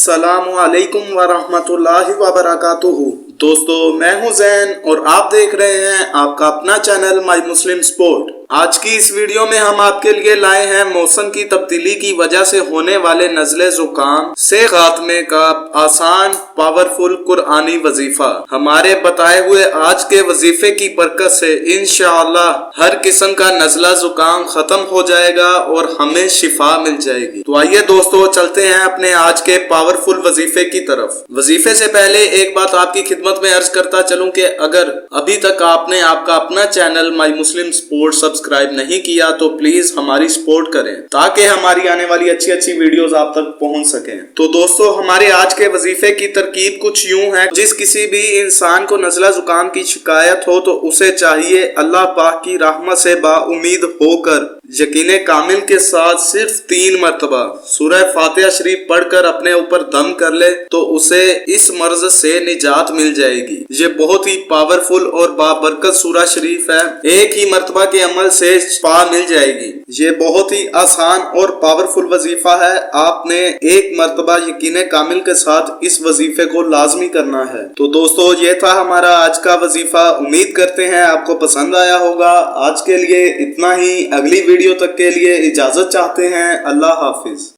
अस्सलाम वालेकुम वरहमतुल्लाहि वबरकातुहू। दोस्तों, मैं हूं जैन और आप देख रहे हैं आपका अपना चैनल माई मुस्लिम स्पोर्ट। आज की इस वीडियो में हम आपके लिए लाए हैं मौसम की तब्दीली की वजह से होने वाले नज़ले जुकाम से खात्मे का आसान पावरफुल कुरानी वजीफा। हमारे बताए हुए आज के वजीफे की बरकत से इंशाअल्लाह हर किस्म का नज़ला जुकाम खत्म हो जाएगा और हमें शिफा मिल जाएगी। तो आइए दोस्तों, चलते हैं अपने आज के पावरफुल वजीफे की तरफ। वजीफे से पहले एक बात आपकी खिदमत में अर्ज करता चलूं कि अगर अभी तक आपने आपका अपना channel my Muslim sport subscribe नहीं किया तो प्लीज हमारी सपोर्ट करें ताकि हमारी आने वाली अच्छी अच्छी वीडियोस आप तक पहुंच सकें। तो दोस्तों, हमारे आज के वजीफे की तरकीब कुछ यूं है। जिस किसी भी इंसान को नज़ला जुकाम की शिकायत हो तो उसे चाहिए अल्लाह पाक की रहमत से बाउमीद होकर यकीन कामिल के साथ सिर्फ 3 मरतबा सूरह फातिहा शरीफ पढ़कर अपने ऊपर दम कर ले तो उसे इस मर्ज से निजात मिल जाएगी। ये बहुत ही पावरफुल और बाबरकत सूरह शरीफ है। एक ही मरतबा के अमल से शिफा मिल जाएगी। ये बहुत ही आसान और पावरफुल वजीफा है। आपने एक मरतबा यकीन कामिल के साथ इस वजीफे को लाजमी करना है। तो दोस्तों, ये था हमारा आज का वजीफा। उम्मीद करते हैं आपको पसंद आया होगा। आज के लिए इतना ही। अगली वीडियो तक के लिए इजाजत चाहते हैं। अल्लाह हाफिज।